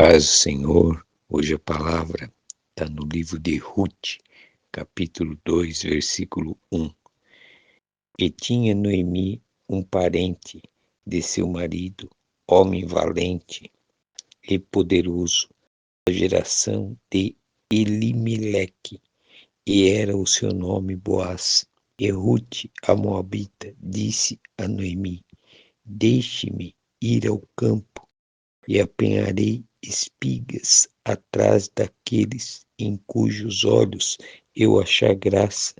Paz do Senhor, hoje a palavra está no livro de Ruth, capítulo 2, versículo 1. E tinha Noemi um parente de seu marido, homem valente e poderoso, da geração de Elimeleque, e era o seu nome Boaz. E Ruth, a moabita, disse a Noemi: Deixe-me ir ao campo e apanharei espigas atrás daqueles em cujos olhos eu achar graça.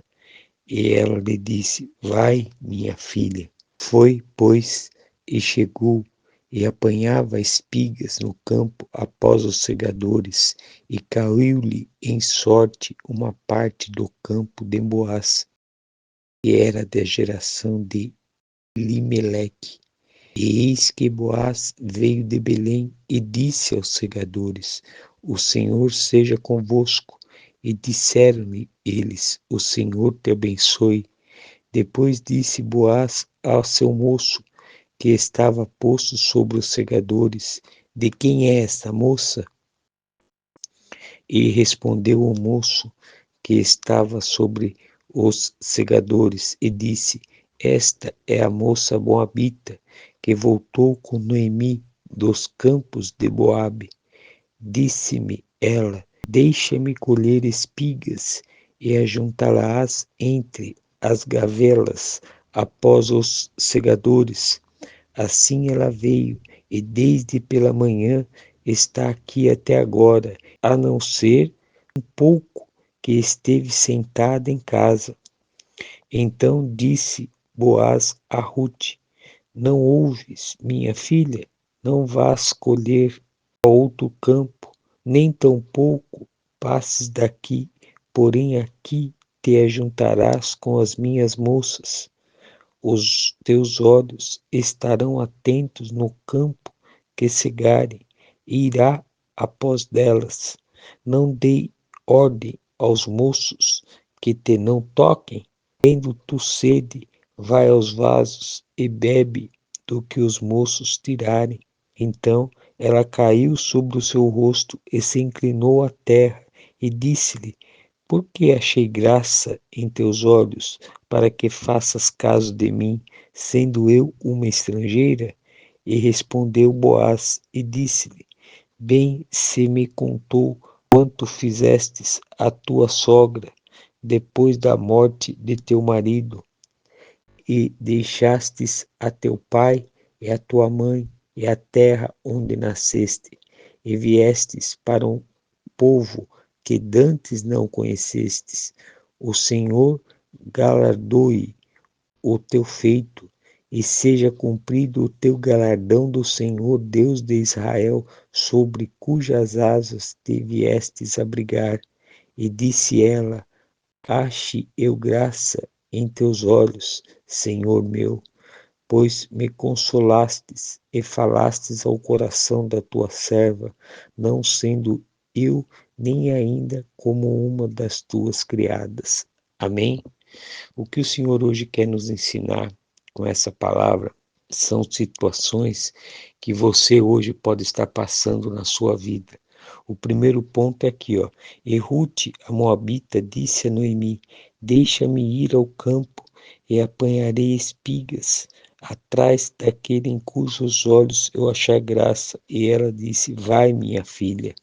E ela lhe disse: Vai, minha filha. Foi, pois, e chegou, e apanhava espigas no campo após os segadores, e caiu-lhe em sorte uma parte do campo de Boaz, que era da geração de Elimeleque. E eis que Boaz veio de Belém e disse aos segadores: O Senhor seja convosco. E disseram-lhe eles: O Senhor te abençoe. Depois disse Boaz ao seu moço, que estava posto sobre os segadores: De quem é esta moça? E respondeu o moço que estava sobre os segadores e disse: Esta é a moça moabita que voltou com Noemi dos campos de Moabe. Disse-me ela: Deixa-me colher espigas e ajuntá-las entre as gavelas após os segadores. Assim ela veio, e desde pela manhã está aqui até agora, a não ser um pouco que esteve sentada em casa. Então disse Boaz a Ruth: Não ouves, minha filha? Não vás colher a outro campo, nem tampouco passes daqui, porém aqui te ajuntarás com as minhas moças. Os teus olhos estarão atentos no campo que cegarem, e irá após delas. Não dei ordem aos moços que te não toquem. Tendo tu sede, vai aos vasos e bebe do que os moços tirarem. Então ela caiu sobre o seu rosto e se inclinou à terra e disse-lhe: Por que achei graça em teus olhos, para que faças caso de mim, sendo eu uma estrangeira? E respondeu Boaz e disse-lhe: Bem se me contou quanto fizestes à tua sogra depois da morte de teu marido, e deixastes a teu pai e a tua mãe e a terra onde nasceste, e viestes para um povo que dantes não conhecestes. O Senhor galardoe o teu feito, e seja cumprido o teu galardão do Senhor Deus de Israel, sobre cujas asas te viestes abrigar. E disse ela: Ache eu graça em teus olhos, Senhor meu, pois me consolastes e falastes ao coração da tua serva, não sendo eu nem ainda como uma das tuas criadas. Amém? O que o Senhor hoje quer nos ensinar com essa palavra são situações que você hoje pode estar passando na sua vida. O primeiro ponto é aqui, ó. E Ruth, a moabita, disse a Noemi: Deixa-me ir ao campo e apanharei espigas atrás daquele em cujos olhos eu achar graça. E ela disse: Vai, minha filha.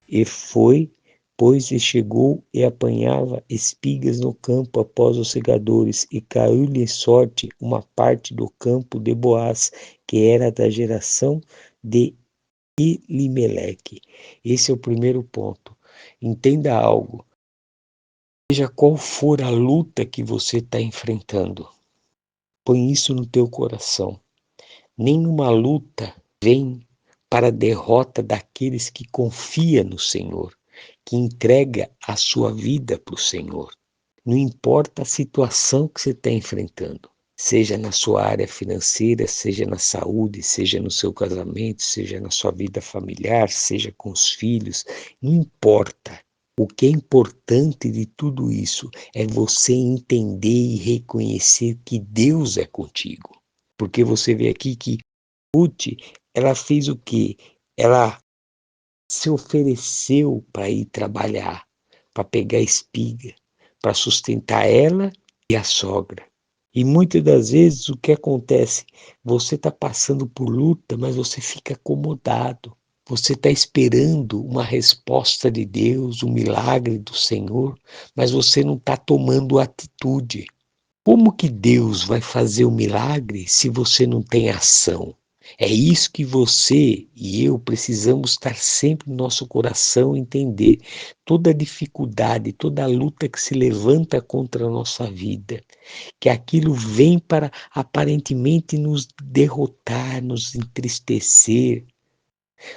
E foi, pois, e chegou e apanhava espigas no campo após os segadores, e caiu-lhe em sorte uma parte do campo de Boaz, que era da geração de Elimeleque. Esse é o primeiro ponto. Entenda algo. Seja qual for a luta que você está enfrentando, põe isso no teu coração. Nenhuma luta vem para a derrota daqueles que confiam no Senhor, que entrega a sua vida para o Senhor. Não importa a situação que você está enfrentando, seja na sua área financeira, seja na saúde, seja no seu casamento, seja na sua vida familiar, seja com os filhos, não importa. O que é importante de tudo isso é você entender e reconhecer que Deus é contigo. Porque você vê aqui que Ruth, ela fez o quê? Ela se ofereceu para ir trabalhar, para pegar espiga, para sustentar ela e a sogra. E muitas das vezes o que acontece? Você está passando por luta, mas você fica acomodado. Você está esperando uma resposta de Deus, um milagre do Senhor, mas você não está tomando atitude. Como que Deus vai fazer o milagre se você não tem ação? É isso que você e eu precisamos estar sempre no nosso coração, entender toda dificuldade, toda luta que se levanta contra a nossa vida, que aquilo vem para aparentemente nos derrotar, nos entristecer.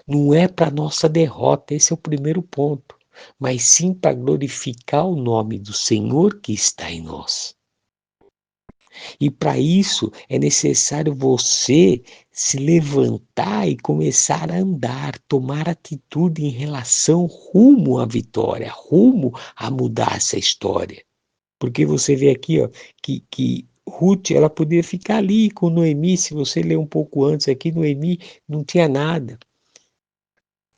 Não é para nossa derrota, esse é o primeiro ponto, mas sim para glorificar o nome do Senhor que está em nós. E para isso é necessário você se levantar e começar a andar, tomar atitude em relação rumo à vitória, rumo a mudar essa história. Porque você vê aqui, ó, que Ruth, ela podia ficar ali com Noemi. Se você ler um pouco antes aqui, Noemi não tinha nada.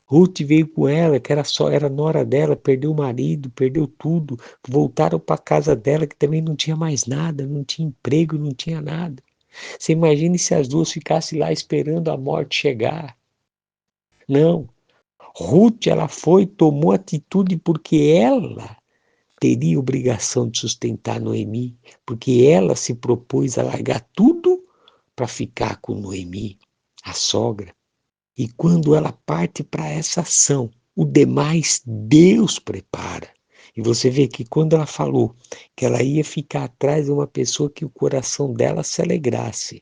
Ruth veio com ela, que era nora dela, perdeu o marido, perdeu tudo, voltaram para a casa dela, que também não tinha mais nada, não tinha emprego, não tinha nada. Você imagine se as duas ficassem lá esperando a morte chegar. Não. Ruth, ela foi, tomou atitude porque ela teria obrigação de sustentar Noemi, porque ela se propôs a largar tudo para ficar com Noemi, a sogra. E quando ela parte para essa ação, o demais Deus prepara. E você vê que quando ela falou que ela ia ficar atrás de uma pessoa que o coração dela se alegrasse,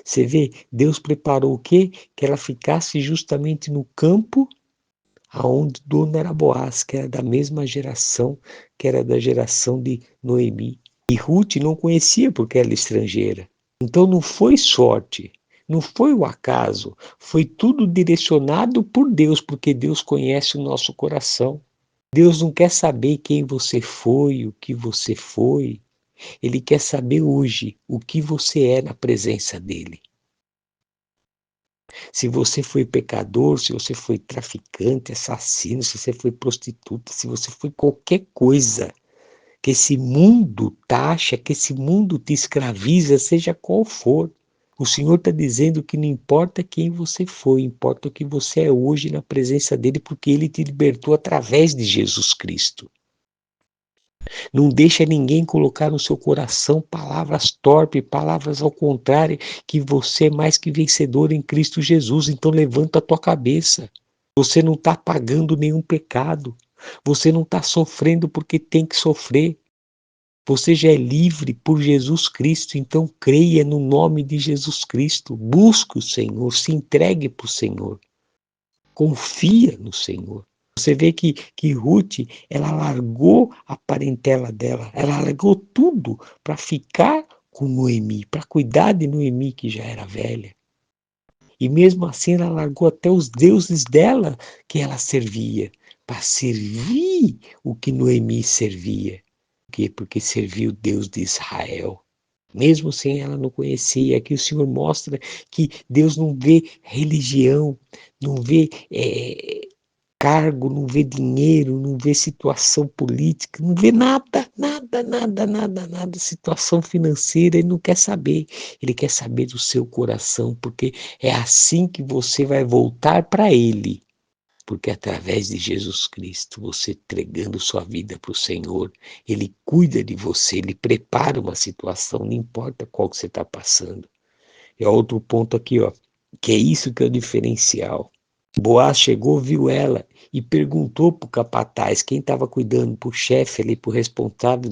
você vê, Deus preparou o quê? Que ela ficasse justamente no campo aonde o dono era Boaz, que era da mesma geração, que era da geração de Noemi. E Ruth não conhecia porque era estrangeira. Então não foi sorte, não foi o acaso, foi tudo direcionado por Deus, porque Deus conhece o nosso coração. Deus não quer saber quem você foi, o que você foi. Ele quer saber hoje o que você é na presença dele. Se você foi pecador, se você foi traficante, assassino, se você foi prostituta, se você foi qualquer coisa que esse mundo taxa, que esse mundo te escraviza, seja qual for. O Senhor está dizendo que não importa quem você foi, importa o que você é hoje na presença dele, porque ele te libertou através de Jesus Cristo. Não deixa ninguém colocar no seu coração palavras torpes, palavras ao contrário, que você é mais que vencedor em Cristo Jesus. Então levanta a tua cabeça. Você não está pagando nenhum pecado. Você não está sofrendo porque tem que sofrer. Você já é livre por Jesus Cristo, então creia no nome de Jesus Cristo. Busque o Senhor, se entregue para o Senhor. Confia no Senhor. Você vê que Ruth, ela largou a parentela dela, ela largou tudo para ficar com Noemi, para cuidar de Noemi, que já era velha. E mesmo assim ela largou até os deuses dela que ela servia, para servir o que Noemi servia. Por quê? Porque servia o Deus de Israel. Mesmo sem ela não conhecer, aqui o Senhor mostra que Deus não vê religião, não vê cargo, não vê dinheiro, não vê situação política, não vê nada, nada, nada, nada, nada, situação financeira, ele não quer saber. Ele quer saber do seu coração, porque é assim que você vai voltar para ele. Porque através de Jesus Cristo, você entregando sua vida para o Senhor, ele cuida de você, ele prepara uma situação, não importa qual que você está passando. É outro ponto aqui, ó, que é isso que é o diferencial. Boaz chegou, viu ela e perguntou para o capataz, quem estava cuidando, para o chefe ali, para o responsável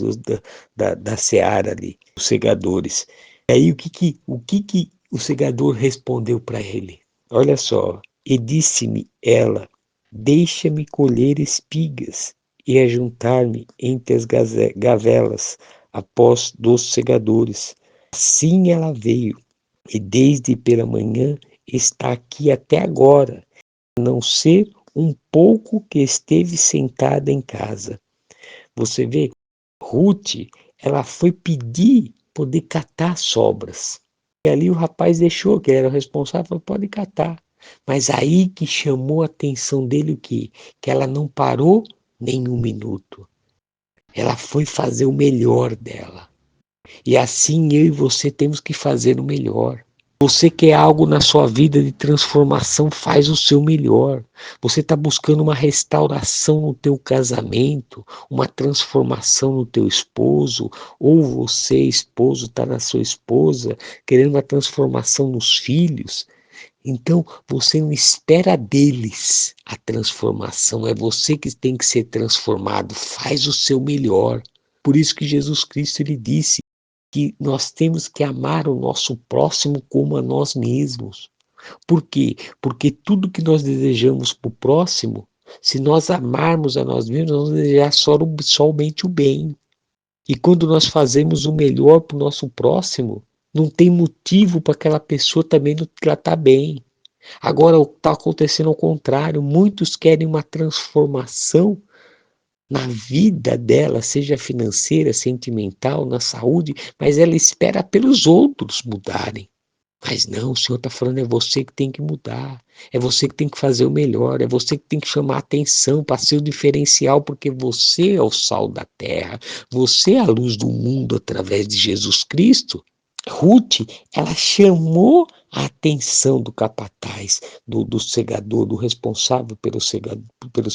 da seara ali, os segadores. E aí o que o segador respondeu para ele? Olha só, e disse-me ela, deixa-me colher espigas e ajuntar-me entre as gavelas após dos segadores. Assim ela veio, e desde pela manhã está aqui até agora, a não ser um pouco que esteve sentada em casa. Você vê, Ruth, ela foi pedir poder catar sobras. E ali o rapaz deixou, que era o responsável, falou, pode catar. Mas aí que chamou a atenção dele o quê? Que ela não parou nem um minuto. Ela foi fazer o melhor dela. E assim eu e você temos que fazer o melhor. Você quer algo na sua vida de transformação, faz o seu melhor. Você está buscando uma restauração no teu casamento, uma transformação no teu esposo, ou você, esposo, está na sua esposa, querendo uma transformação nos filhos. Então, você não espera deles a transformação, é você que tem que ser transformado, faz o seu melhor. Por isso que Jesus Cristo ele disse que nós temos que amar o nosso próximo como a nós mesmos. Por quê? Porque tudo que nós desejamos para o próximo, se nós amarmos a nós mesmos, nós vamos desejar somente o bem. E quando nós fazemos o melhor para o nosso próximo, não tem motivo para aquela pessoa também não tratar bem. Agora está acontecendo ao contrário, muitos querem uma transformação na vida dela, seja financeira, sentimental, na saúde, mas ela espera pelos outros mudarem. Mas não, o Senhor está falando, é você que tem que mudar, é você que tem que fazer o melhor, é você que tem que chamar a atenção para ser o diferencial, porque você é o sal da terra, você é a luz do mundo através de Jesus Cristo. Ruth, ela chamou a atenção do capataz, do segador, do responsável pelos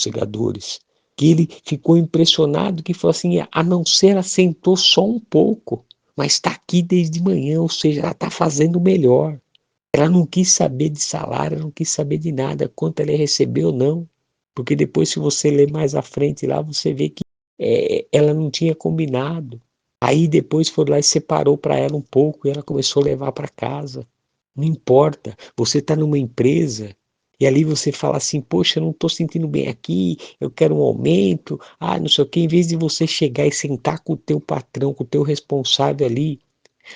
segadores, que ele ficou impressionado, que falou assim, a não ser ela sentou só um pouco, mas está aqui desde manhã, ou seja, ela está fazendo o melhor. Ela não quis saber de salário, ela não quis saber de nada, quanto ela recebeu, não. Porque depois, se você ler mais à frente lá, você vê que ela não tinha combinado. Aí depois foi lá e separou para ela um pouco e ela começou a levar para casa. Não importa, você está numa empresa e ali você fala assim, poxa, eu não estou sentindo bem aqui, eu quero um aumento, não sei o quê. Em vez de você chegar e sentar com o teu patrão, com o teu responsável ali,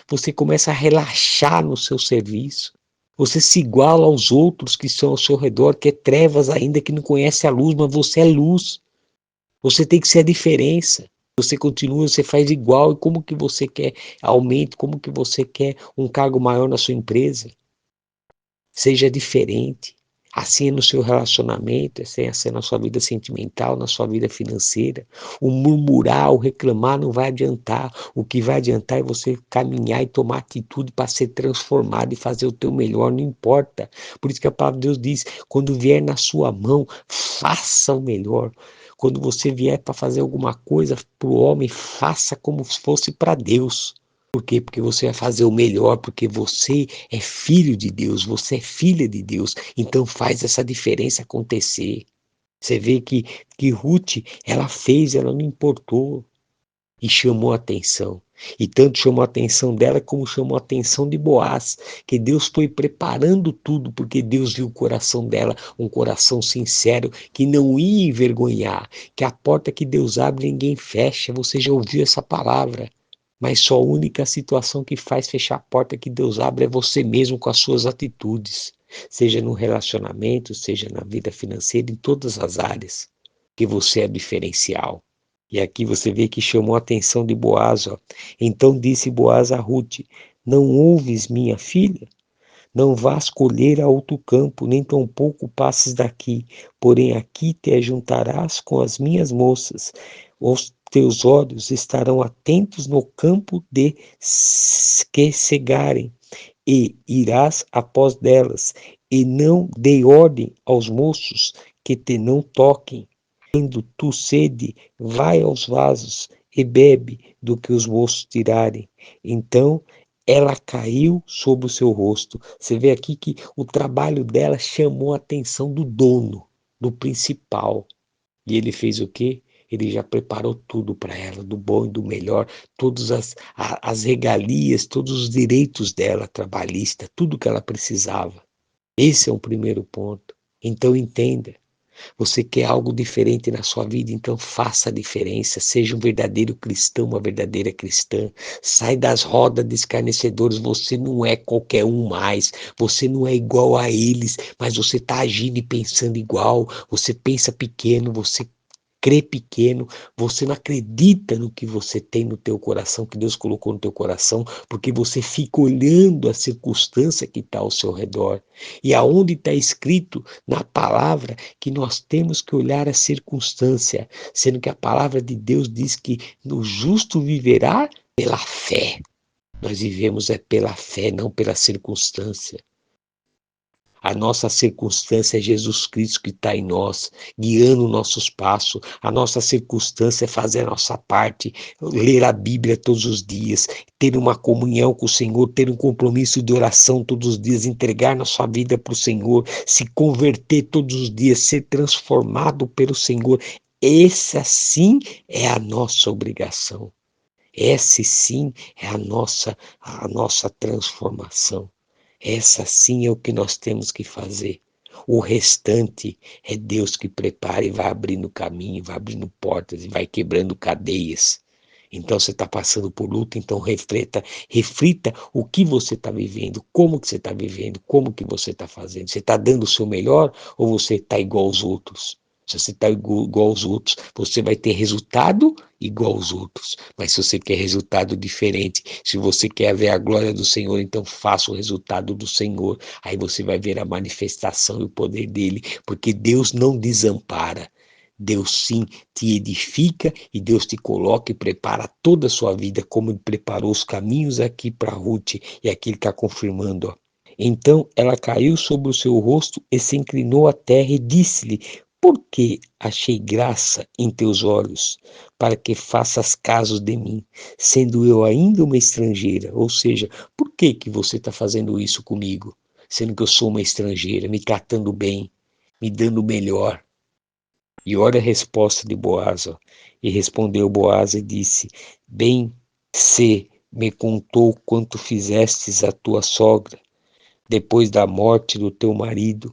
você começa a relaxar no seu serviço. Você se iguala aos outros que estão ao seu redor, que é trevas ainda, que não conhece a luz, mas você é luz. Você tem que ser a diferença. Você continua, você faz igual, e como que você quer aumento, como que você quer um cargo maior na sua empresa? Seja diferente. Assim é no seu relacionamento, assim é na sua vida sentimental, na sua vida financeira. O murmurar, o reclamar não vai adiantar. O que vai adiantar é você caminhar e tomar atitude para ser transformado e fazer o teu melhor, não importa. Por isso que a palavra de Deus diz, quando vier na sua mão, faça o melhor. Quando você vier para fazer alguma coisa para o homem, faça como se fosse para Deus. Por quê? Porque você vai fazer o melhor, porque você é filho de Deus, você é filha de Deus. Então faz essa diferença acontecer. Você vê que Ruth, ela fez, ela não importou e chamou a atenção. E tanto chamou a atenção dela como chamou a atenção de Boaz, que Deus foi preparando tudo, porque Deus viu o coração dela, um coração sincero, que não ia envergonhar, que a porta que Deus abre ninguém fecha. Você já ouviu essa palavra? Mas só a única situação que faz fechar a porta que Deus abre é você mesmo com as suas atitudes, seja no relacionamento, seja na vida financeira, em todas as áreas, que você é diferencial. E aqui você vê que chamou a atenção de Boaz. Ó. Então disse Boaz a Ruth, não ouves, minha filha? Não vás colher a outro campo, nem tampouco passes daqui, porém aqui te ajuntarás com as minhas moças. Os teus olhos estarão atentos no campo de que cegarem, e irás após delas, e não dê ordem aos moços que te não toquem. Tendo tu sede, vai aos vasos e bebe do que os moços tirarem. Então ela caiu sobre o seu rosto. Você vê aqui que o trabalho dela chamou a atenção do dono, do principal. E ele fez o quê? Ele já preparou tudo para ela, do bom e do melhor, todas as regalias, todos os direitos dela, trabalhista, tudo que ela precisava. Esse é um primeiro ponto. Então entenda, você quer algo diferente na sua vida, então faça a diferença. Seja um verdadeiro cristão, uma verdadeira cristã. Sai das rodas de escarnecedores. Você não é qualquer um mais. Você não é igual a eles, mas você está agindo e pensando igual. Você pensa pequeno, você crê pequeno, você não acredita no que você tem no teu coração, que Deus colocou no teu coração, porque você fica olhando a circunstância que está ao seu redor. E aonde está escrito na palavra que nós temos que olhar a circunstância, sendo que a palavra de Deus diz que o justo viverá pela fé. Nós vivemos pela fé, não pela circunstância. A nossa circunstância é Jesus Cristo que está em nós, guiando nossos passos. A nossa circunstância é fazer a nossa parte, ler a Bíblia todos os dias, ter uma comunhão com o Senhor, ter um compromisso de oração todos os dias, entregar nossa vida para o Senhor, se converter todos os dias, ser transformado pelo Senhor. Essa sim é a nossa obrigação. Essa sim é a nossa transformação. Essa sim é o que nós temos que fazer. O restante é Deus que prepara e vai abrindo caminho, vai abrindo portas e vai quebrando cadeias. Então você está passando por luta, então reflita o que você está vivendo, como que você está vivendo, como que você está fazendo. Você está dando o seu melhor ou você está igual aos outros? Se você está igual aos outros, você vai ter resultado igual aos outros. Mas se você quer resultado diferente, se você quer ver a glória do Senhor, então faça o resultado do Senhor. Aí você vai ver a manifestação e o poder dele, porque Deus não desampara. Deus sim te edifica e Deus te coloca e prepara toda a sua vida, como ele preparou os caminhos aqui para Ruth, e aqui ele está confirmando. Ó. Então ela caiu sobre o seu rosto e se inclinou à terra e disse-lhe: Por que achei graça em teus olhos, para que faças caso de mim, sendo eu ainda uma estrangeira? Ou seja, por que você está fazendo isso comigo, sendo que eu sou uma estrangeira, me tratando bem, me dando o melhor? E olha a resposta de Boaz. Ó. E respondeu Boaz e disse: Bem se me contou quanto fizestes à tua sogra, depois da morte do teu marido,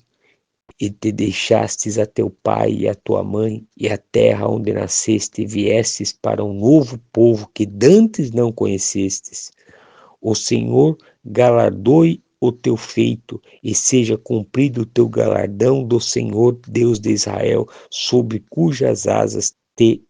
e te deixastes a teu pai e a tua mãe, e a terra onde nasceste, e viestes para um novo povo que dantes não conhecestes. O Senhor galardoe o teu feito, e seja cumprido o teu galardão do Senhor, Deus de Israel, sobre cujas asas te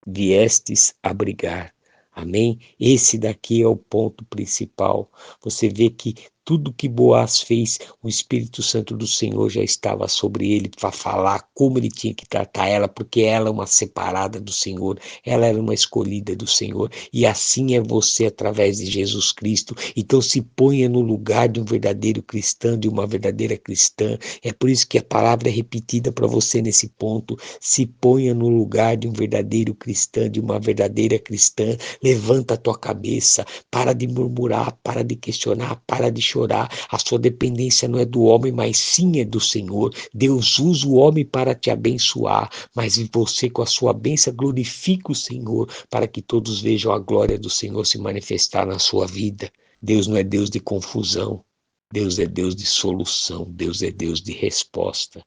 viestes abrigar. Amém? Esse daqui é o ponto principal. Você vê que tudo que Boaz fez, o Espírito Santo do Senhor já estava sobre ele para falar como ele tinha que tratar ela, porque ela é uma separada do Senhor, ela era uma escolhida do Senhor, e assim é você através de Jesus Cristo. Então se ponha no lugar de um verdadeiro cristão, de uma verdadeira cristã. É por isso que a palavra é repetida para você nesse ponto. Se ponha no lugar de um verdadeiro cristão, de uma verdadeira cristã. Levanta a tua cabeça, para de murmurar, para de questionar, para de chorar. A sua dependência não é do homem, mas sim é do Senhor. Deus usa o homem para te abençoar, mas você com a sua bênção glorifica o Senhor, para que todos vejam a glória do Senhor se manifestar na sua vida. Deus não é Deus de confusão, Deus é Deus de solução, Deus é Deus de resposta.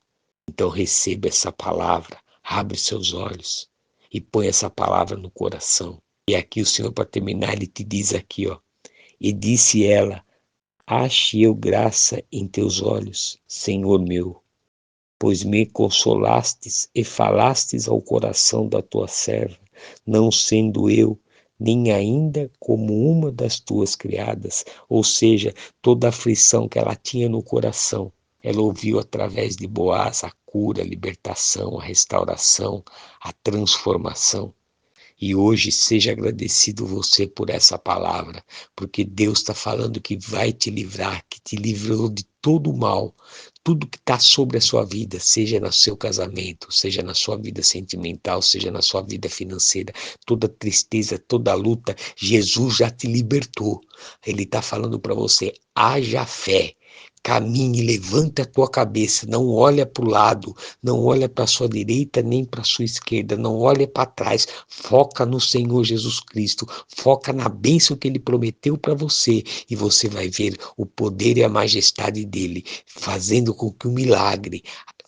Então receba essa palavra, abre seus olhos e põe essa palavra no coração. E aqui o Senhor, para terminar, ele te diz aqui, ó. E disse ela: Ache eu graça em teus olhos, Senhor meu, pois me consolastes e falastes ao coração da tua serva, não sendo eu nem ainda como uma das tuas criadas. Ou seja, toda a aflição que ela tinha no coração, ela ouviu através de Boaz a cura, a libertação, a restauração, a transformação. E hoje seja agradecido você por essa palavra, porque Deus está falando que vai te livrar, que te livrou de todo o mal, tudo que está sobre a sua vida, seja no seu casamento, seja na sua vida sentimental, seja na sua vida financeira, toda tristeza, toda luta, Jesus já te libertou. Ele está falando para você, haja fé. Caminhe, levanta a tua cabeça, não olha para o lado, não olha para a sua direita nem para a sua esquerda, não olha para trás, foca no Senhor Jesus Cristo, foca na bênção que Ele prometeu para você e você vai ver o poder e a majestade dEle, fazendo com que o milagre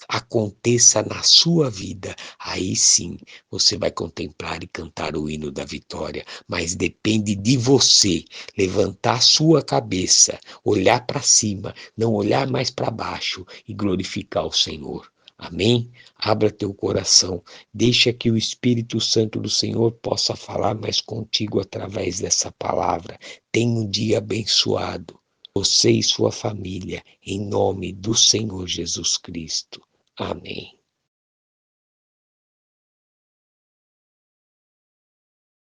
aconteça na sua vida. Aí sim você vai contemplar e cantar o hino da vitória, mas depende de você levantar sua cabeça, olhar para cima, não olhar mais para baixo e glorificar o Senhor. Amém? Abra teu coração, deixa que o Espírito Santo do Senhor possa falar mais contigo através dessa palavra. Tenha um dia abençoado, você e sua família, em nome do Senhor Jesus Cristo. Amém.